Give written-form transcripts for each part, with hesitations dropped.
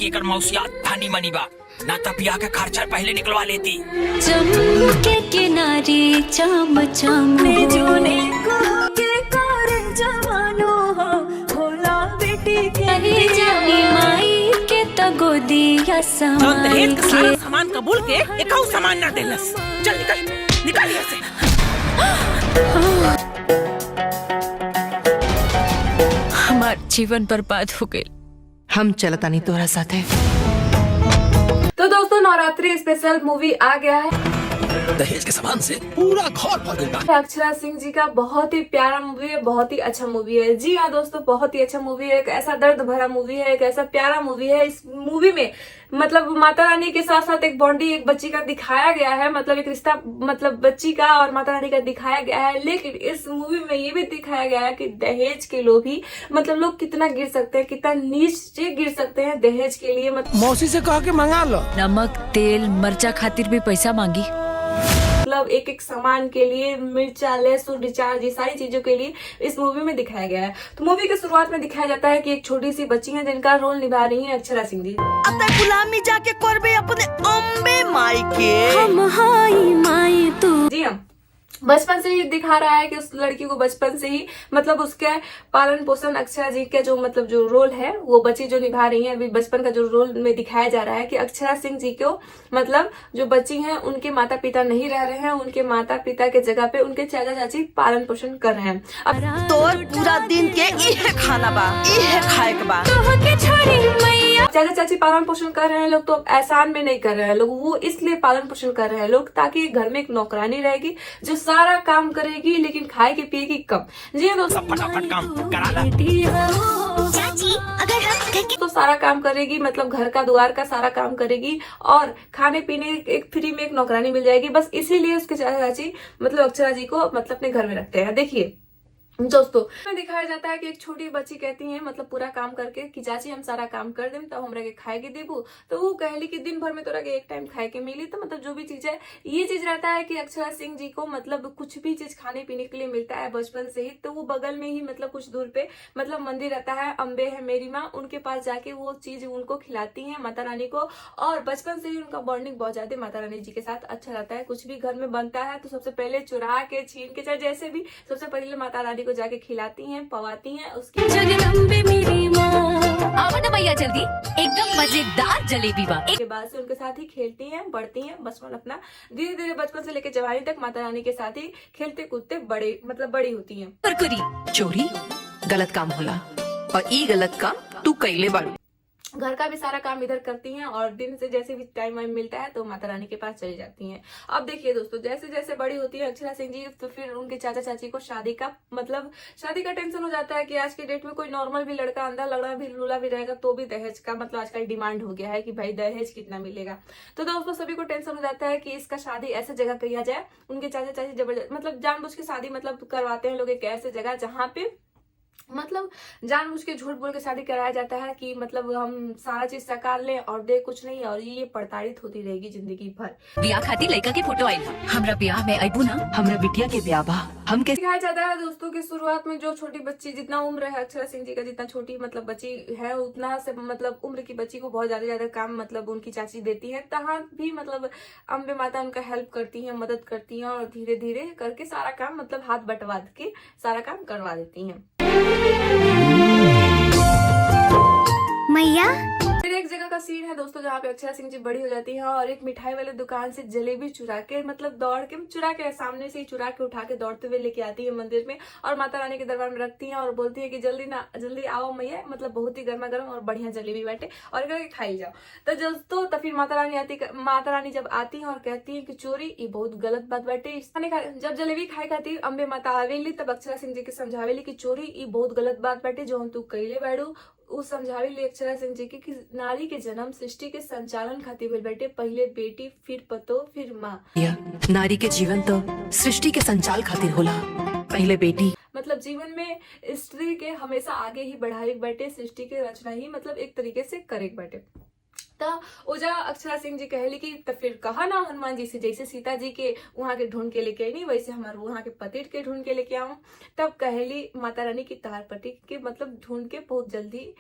एकर मौसिया धानी मनी बा, ना त बियाह के खर्चा पहले निकलवा लेती। के किनारे चम चम जोने के करे जवानो हो होला बेटी के जानी माई के तगोदिया समाई के सामान कबूल के एकाऊ सामान ना देलस। चल निकल यहाँ से। हमार जीवन बर्बाद हो गए। हम चलता नहीं तोरा साथे। तो दोस्तों नवरात्रि स्पेशल मूवी आ गया है। दहेज के सामान से पूरा घर भर गया। अक्षरा सिंह जी का बहुत ही प्यारा मूवी है, बहुत ही अच्छा मूवी है। जी हाँ दोस्तों, बहुत ही अच्छा मूवी है। एक ऐसा दर्द भरा मूवी है, एक ऐसा प्यारा मूवी है। इस मूवी में मतलब माता रानी के साथ साथ एक बॉन्डिंग एक बच्ची का दिखाया गया है, मतलब एक रिश्ता मतलब बच्ची का और माता रानी का दिखाया गया है। लेकिन इस मूवी में ये भी दिखाया गया है कि दहेज के लोग ही मतलब लोग कितना गिर सकते हैं, कितना नीचे गिर सकते हैं दहेज के लिए। मौसी से कह के मंगा लो। नमक तेल मर्चा खातिर भी पैसा मांगी। मतलब एक एक सामान के लिए मिर्चा लहसुन रिचार्ज ये सारी चीजों के लिए इस मूवी में दिखाया गया है। तो मूवी के शुरुआत में दिखाया जाता है कि एक छोटी सी बच्ची है जिनका रोल निभा रही है अक्षरा सिंह जी। गुलामी जाके करबे अपने अम्बे माई के। हम हाई माई तू। जी हाँ, बचपन से ही दिखा रहा है कि उस लड़की को बचपन से ही मतलब उसके पालन पोषण अक्षरा जी का जो मतलब जो रोल है वो बच्ची जो निभा रही है, अभी बचपन का जो रोल में दिखाया जा रहा है कि अक्षरा सिंह जी को मतलब जो बच्ची हैं उनके माता पिता नहीं रह रहे हैं, उनके माता पिता के जगह पे उनके चाचा चाची पालन पोषण कर रहे हैं। अब तोर पूरा दिन के इहे खाना बा, इहे खाए के बा। चाचा चाची पालन पोषण कर रहे हैं लोग, तो अब एहसान में नहीं कर रहे हैं लोग, वो इसलिए पालन पोषण कर रहे हैं लोग ताकि घर में एक नौकरानी रहेगी जो सारा काम करेगी लेकिन खाए की पिएगी कम। जी दोस्तों, फटाफट काम करा ला। चाची अगर हम तो सारा काम करेगी मतलब घर का द्वार का सारा काम करेगी और खाने पीने एक फ्री में एक नौकरानी मिल जाएगी। बस इसीलिए उसके चाचा चाची मतलब अक्षरा जी को मतलब अपने घर में रखते हैं। देखिए दोस्तों, में दिखाया जाता है कि एक छोटी बच्ची कहती है मतलब पूरा काम करके कि चाची हम सारा काम कर देम तब हमरा के खाए के देबू। तो वो कहली कि दिन भर में तोरा के एक टाइम खाए के मिली। तो मतलब जो भी चीज है ये चीज रहता है कि अक्षरा सिंह जी को मतलब कुछ भी चीज खाने पीने के लिए मिलता है बचपन से ही। तो वो बगल में ही मतलब कुछ दूर पे मतलब मंदिर रहता है, अम्बे है मेरी माँ, उनके पास जाके वो चीज उनको खिलाती है माता रानी को। और बचपन से ही उनका बॉन्डिंग बहुत ज्यादा माता रानी जी के साथ अच्छा रहता है। कुछ भी घर में बनता है तो सबसे पहले चुरा के छीन के चाहे जैसे भी सबसे पहले माता रानी को जाके खिलाती हैं पवाती हैं। उसके जगदम्बे मेरी माँ आओ ना भैया जल्दी, एकदम मजेदार जलेबी बा। के बाद से उनके साथ ही खेलती हैं, बढ़ती हैं, बचपन अपना धीरे धीरे बचपन से लेकर जवानी तक माता रानी के साथ ही खेलते कूदते बड़े मतलब बड़ी होती हैं। कुरकुरी चोरी गलत काम होला और ई गलत काम तू कैले बाड़ू। घर का भी सारा काम इधर करती हैं और दिन से जैसे भी टाइम वाइम मिलता है तो माता रानी के पास चली जाती हैं। अब देखिए दोस्तों, जैसे जैसे बड़ी होती है अक्षरा सिंह जी तो फिर उनके चाचा चाची को शादी का टेंशन हो जाता है कि आज के डेट में कोई नॉर्मल भी लड़का अंधा लड़ा भी लूला भी रहेगा तो भी दहेज का मतलब आजकल डिमांड हो गया है कि भाई दहेज कितना मिलेगा। तो दोस्तों सभी को टेंशन हो जाता है कि इसका शादी ऐसे जगह किया जाए। उनके चाचा चाची जबरदस्त मतलब जानबूझ के शादी मतलब करवाते हैं लोग एक ऐसे जगह जहाँ पे मतलब जानबूझ के झूठ बोल के शादी कराया जाता है कि मतलब हम सारा चीज साकार लें और दे कुछ नहीं, और ये प्रताड़ित होती रहेगी जिंदगी भर। ब्याह खाती लड़का के फोटो आइल हमरा ब्याह में आइबू ना, हमरा बिटिया के ब्याह बा हम के दिखाया जाता है दोस्तों की शुरुआत में जो छोटी बच्ची जितना उम्र है अक्षरा सिंह जी का जितना छोटी मतलब बच्ची है उतना से मतलब उम्र की बच्ची को बहुत ज्यादा काम मतलब उनकी चाची देती है। तहाँ भी मतलब अम्बे माता उनका हेल्प करती है, मदद करती हैं और धीरे धीरे करके सारा काम मतलब हाथ बंटवा के सारा काम करवा देती हैं। मैया फिर एक जगह का सीन है दोस्तों जहाँ पे अक्षरा सिंह जी बड़ी हो जाती है और एक मिठाई वाले दुकान से जलेबी चुरा के मतलब चुरा के सामने से ही चुरा के उठा के दौड़ते हुए लेके आती है मंदिर में और माता रानी के दरबार में रखती है और बोलती है कि जल्दी आओ मैया, मतलब बहुत ही गर्मा गर्म और बढ़िया जलेबी बैठे और करके खाई जाओ। तो दोस्तों तो फिर माता रानी जब आती है और कहती है कि चोरी ये बहुत गलत बात बैठे। जब जलेबी खाई खाती अम्बे माता आवेली तब अक्षरा सिंह जी के समझावेली की चोरी ये बहुत गलत बात बैठे जो हम तू कैले बैठू। वो समझावेली अक्षरा सिंह जी की नारी के जन्म सृष्टि के संचालन खातिर भेल बैठे, पहले बेटी फिर पतो फिर माँ। नारी के जीवन तो सृष्टि के संचाल खातिर होला, पहले बेटी मतलब जीवन में स्त्री के हमेशा आगे ही बढ़ाई बैठे, सृष्टि के रचना ही मतलब एक तरीके से करे बैठे। ओजा अक्षरा सिंह जी कहली कि तो फिर कहा ना हनुमान जी से जैसे सीता जी के वहां के ढूंढ के लेके आई नहीं वैसे हमारे वहां के पति के ढूंढ के लेके आऊं। तब कहली माता रानी की तार पति के मतलब ढूंढ के बहुत जल्दी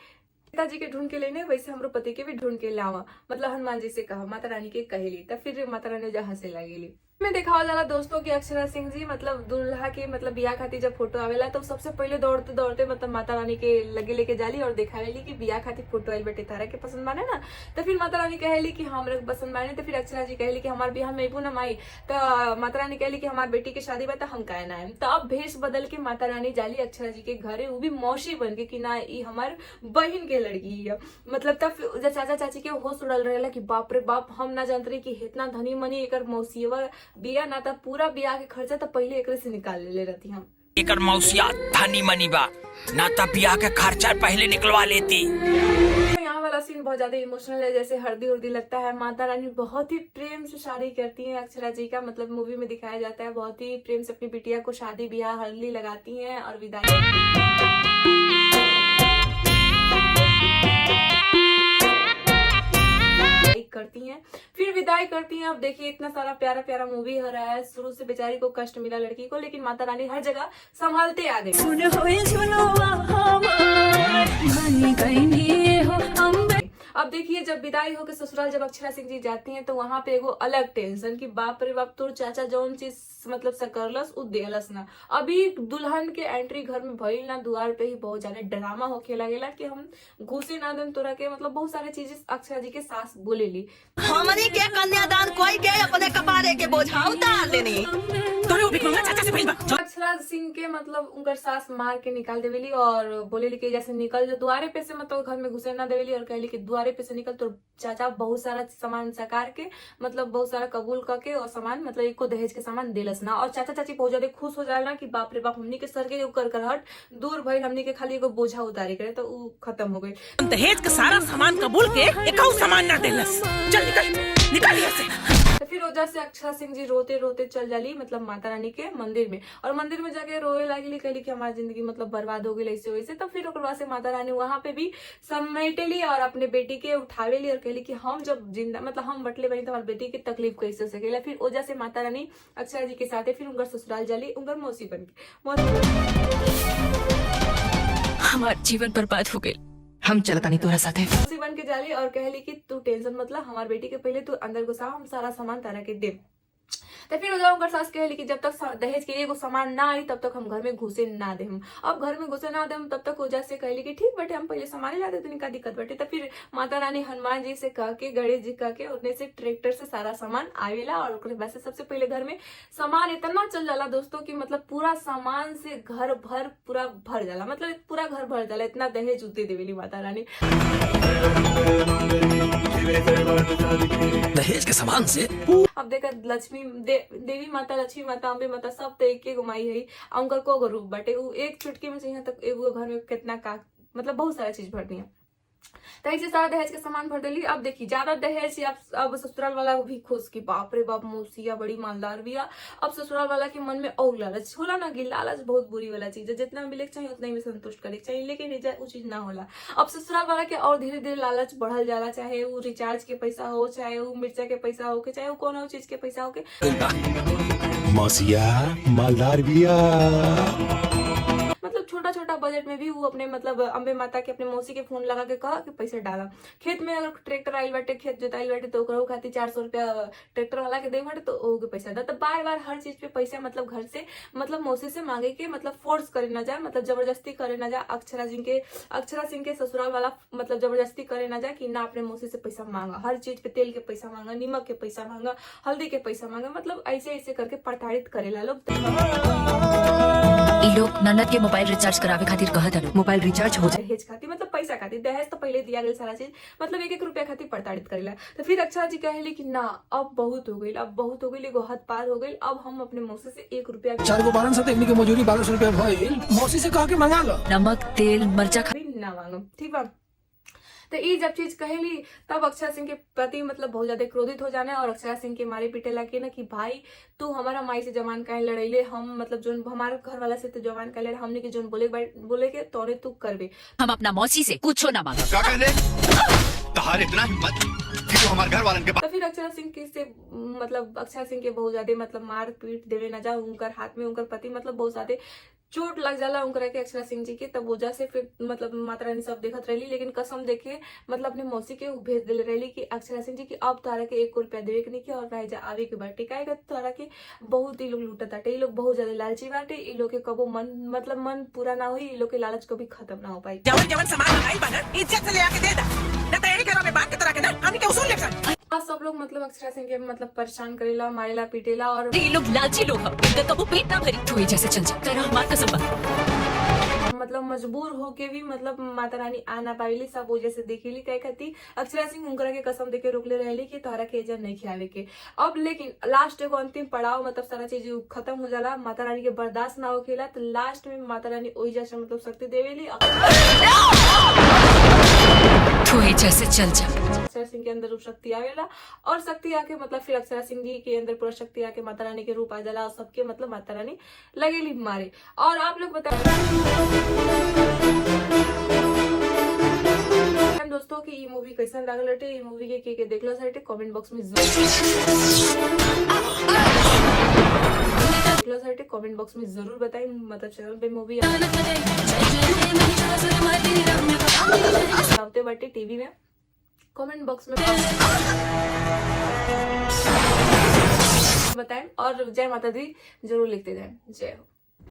पिताजी के ढूंढ के लेने वैसे हमरो पति के भी ढूंढ के लावा, मतलब हनुमान जी से कहा, माता रानी के कहेली, तब फिर माता रानी जहाँ से लगेली में देखा जाला दोस्तों की अक्षरा सिंह जी मतलब दुल्हा के मतलब बियाह खातिर जब फोटो आवेला तो सबसे पहले दौड़ते दौड़ते मतलब माता रानी के लगे लेके जाली और दिखावेली कि बियाह खातिर फोटो आइल बेटे तारा के पसंद माने ना। तो फिर माता रानी कहेली कि हमरा पसंद माने। तो फिर अक्षरा जी कहेली कि हमार बियाह में अबू ना माई। तो माता रानी कहली कि हमार बेटी के शादी बा तो हम काहे ना आएम। तो अब भेष बदल के माता रानी जाली अक्षरा जी के घरे, वो भी मौसी बन के कि ना ई हमार बहन के लड़की है। मतलब तब चाचा चाची के होश उड़ल रहेला कि बाप रे बाप, हम ना जानते रही कि इतना धनी मनी एकर मौसीवा बिया ना, तब पूरा बियाह के खर्चा तो पहले एकरे से निकाल ले रहती हम। एकर मौसिया धनी मनी बा, ना तो बियाह के खर्चा पहले निकलवा लेती। यहाँ वाला सीन बहुत ज्यादा इमोशनल है, जैसे हल्दी उर्दी लगता है। माता रानी बहुत ही प्रेम से शादी करती हैं अक्षरा जी का, मतलब मूवी में दिखाया जाता है बहुत ही प्रेम से अपनी बिटिया को शादी ब्याह हल्दी लगाती हैं और विदाई करती हैं, फिर विदाई करती हैं। अब देखिए इतना सारा प्यारा प्यारा मूवी हो रहा है, शुरू से बेचारी को कष्ट मिला लड़की को, लेकिन माता रानी हर जगह संभालते आ गई। अब देखिए जब विदाई होकर ससुराल जब अक्षरा सिंह जी जाती हैं तो वहां पे एगो अलग टेंशन कि बाप रे बाप, तोर चाचा जौन चीज मतलब सकरलस उ देलस ना। अभी दुल्हन के एंट्री घर में भइल ना, द्वार पे ही बहुत ज्यादा ड्रामा होके लगेला कि हम घुसे ना देम तोरा के, मतलब बहुत सारे चीजें अक्षरा जी के सास बोलेली। हमनी के कन्यादान कोई के अपने कपारे के बोझा उतार लेनी। अक्षरा सिंह के मतलब उनकर सास मार के निकाल देवेली और बोलेली कि जैसे निकल जो द्वारे पे से, मतलब घर में घुसे ना देवेली और कहली कि द्वारे पे से निकल। तो चाचा बहुत सारा सामान सकार के मतलब बहुत सारा कबूल करके और सामान मतलब एक को दहेज के सामान देलस ना, और चाचा चाची बहुत ज्यादा खुश हो जाला कि बाप रे बाप, हमनी के सर के कर करहट दूर भइल, हमनी के खाली एगो बोझा उतारे करे तो उ खत्म हो गई। दहेज का सारा सामान कबूल के एक सामान ना देलस। चल निकल निकल यहाँ से। तो फिर वजह से अक्षरा सिंह जी रोते रोते चल जाली मतलब माता रानी के मंदिर में, और मंदिर में जाके रोए लागली, कहली कि हमारी जिंदगी मतलब बर्बाद हो गई ऐसे वैसे। तो फिर ओकर बाद से माता रानी वहां पे भी समेटेली और अपने बेटी के उठावेली और कहली कि हम जब जिंदा मतलब हम बटले बनी तो हमारी बेटी की तकलीफ कैसे हो सकेला। फिर वजह से माता रानी अक्षरा जी के साथ फिर उनका ससुराल जाली उनका मौसी बन के। हमारा जीवन बर्बाद हो गई, हम चलता नहीं तोरा साथे। मौसी बन के जाली और कहली कि तू टेंशन मतलब हमारी बेटी के पहले तू अंदर घुसा, हम सारा सामान तारा के दे। तो फिर उनकर सास कहली कि जब तक दहेज के एगो सामान ना आई तब तक हम घर में घुसे ना दे। अब घर में घुसे ना दे तब तक वजह से कहली कि ठीक बेटे हम पहले सामान ला देते, का दिक्कत बेटे। तो फिर माता रानी हनुमान जी से कह के गणेश जी कह के उन्हें से ट्रैक्टर से सारा सामान आवेला और वैसे सबसे पहले घर में सामान इतना चल जाला दोस्तों की मतलब पूरा सामान से घर भर पूरा भर जाला, मतलब पूरा घर भर जाला, इतना दहेज उते देवेली माता रानी। दहेज के सामान से अब देखा लक्ष्मी देवी माता, लक्ष्मी माता, अम्बे माता सब तो एक घुमाई है, उनकर को रूप बाटे, वो एक चुटकी में चाहिए तक एगो घर में कितना का मतलब बहुत सारा चीज भरनी है। तो ऐसे सारा दहेज के सामान भर देली। अब देखिए ज्यादा दहेज से अब ससुराल वाला भी खुश की बाप रे बाप मौसिया बड़ी मालदार भी। अब ससुराल वाला के मन में और लालच होला ना, कि लालच बहुत बुरी वाला चीज है, जितना मिले चाहिए उतना ही में संतुष्ट करे चाहिए, लेकिन वो चीज ना होला। अब ससुराल वाला के और धीरे धीरे लालच बढ़ल जाला, चाहे वो रिचार्ज के पैसा हो, चाहे वो मिर्चा के पैसा हो के, चाहे वो कोनो चीज के पैसा हो के। मौसिया मालदार बिया, मतलब छोटा छोटा बजट में भी वो अपने मतलब अम्बे माता के अपने मौसी के फोन लगा के कहा कि पैसा डाला। खेत में अगर ट्रैक्टर आइल बाटे, खेत जोताइल बाटे तो ओकरा खातिर 400 रुपया ट्रैक्टर वाला के दे बाटे तो ओके पैसा दा। तो बार बार हर चीज पे पैसा मतलब घर से मतलब मौसी से मांगे के मतलब फोर्स करे ना जाए, मतलब जबरदस्ती करे ना जाए। अक्षरा सिंह के ससुराल वाला मतलब जबरदस्ती करे ना जाए कि ना अपने मौसी से पैसा मांगा, हर चीज पे तेल के पैसा मांगा, नमक के पैसा मांगा, हल्दी के पैसा मांगा, मतलब ऐसे ऐसे करके प्रताड़ित करेला लोग। लोग ननद के मोबाइल रिचार्ज करावे खातिर कहत हलो, मोबाइल रिचार्ज हो जाए दहेज खातिर मतलब पैसा खातिर, दहेज तो पहले दिया गया सारा चीज मतलब 1-1 रुपया खातिर प्रताड़ित करेला। तो फिर अक्षरा जी कहली कि ना अब बहुत हो गई, अब बहुत हो गई, एगो हद पार हो गई, अब हम अपने मौसी से 1 रुपया 4 को 12 से की मजूरी 1200 रुपया भइल, मौसी से कह के मंगा लो। नमक तेल मर्चा ना मांगो, ठीक बा। तो ये जब चीज कहेली तब अक्षरा सिंह के प्रति मतलब बहुत ज्यादा क्रोधित हो जाना और अक्षरा सिंह के मारे पीटे लगे ना कि भाई तू हमारा माई से जवान काहे लड़ैले, हम मतलब जो हमारे घर वाला से तो जवान काहे लड़े, हमने के जोन बोले के तोरे तू करबे, हम अपना मौसी से कुछ ना मांगा। क्या कह रहे तहार इतना हिम्मत कि तू हमारे घर वालन के तो फिर अक्षरा सिंह के से मतलब अक्षरा सिंह के बहुत ज्यादा मतलब मार पीट देवे न जा, उनकर हाथ में उनकर पति मतलब बहुत ज्यादा चोट लग जाला उनकरा के अक्षरा सिंह जी के, तब वजह से फिर मतलब माता रानी सब देखत रहली, लेकिन कसम देके मतलब अपने मौसी के भेज दिले रहली कि अक्षरा सिंह जी की अब तारा के 1 रुपया देवे के नहीं के और राजा आवे के बाटे, काहे का तारा के बहुत ही लोग लूटत बाटे, ये लोग बहुत ज्यादा लालची बाटे, ये लोग के कबो मन पूरा ना होई, ये लोग के लालच कभी खत्म ना हो पाई। जवन जवन सामान मंगाई बना इज्जत से ले आके दे दा, न तैयारी करो में बात के तरह के ना हमनी के उसूल ले सन। आज सब लोग मतलब अक्षरा सिंह के मतलब परेशान करेला, मारेला, पीटेला और ये लोग लालची लोग हैं, इनका कबू पेट ना भरी धुएं जैसे चल जा तेरा मार कसम बा। मतलब मजबूर होके भी मतलब माता रानी आ ना पावेली, सब वजह से देखेली कहे खाती अक्षरा सिंह उनकरा के कसम देके रोकले रहेली कि तोहरा के एजा नहीं खियावे के। अब लेकिन लास्ट एगो अंतिम पड़ाव मतलब सारा चीज खत्म हो जाला, माता रानी के बर्दाश्त ना होखेला, तो लास्ट में माता रानी वही जैसे मतलब शक्ति देवेली, धुएं जैसे चल जा। अक्षरा सिंह के अंदर रूप शक्ति आवेला और शक्ति आके मतलब फिर अक्षरा सिंह जी के अंदर पूरा शक्ति आके माता रानी के रूप आ जाला और सबके मतलब माता रानी लगेली मारे। और आप लोग बताओ दोस्तों कि ये मूवी कैसन लागल हटे, ये मूवी के देखलो हटे कमेंट बॉक्स में कमेंट बॉक्स में जरूर बताएं। मतलब चैनल पे मूवी आवते बाटे टीवी में, कमेंट बॉक्स में बताएं और जय माता दी जरूर लिखते जाएं। जय हो।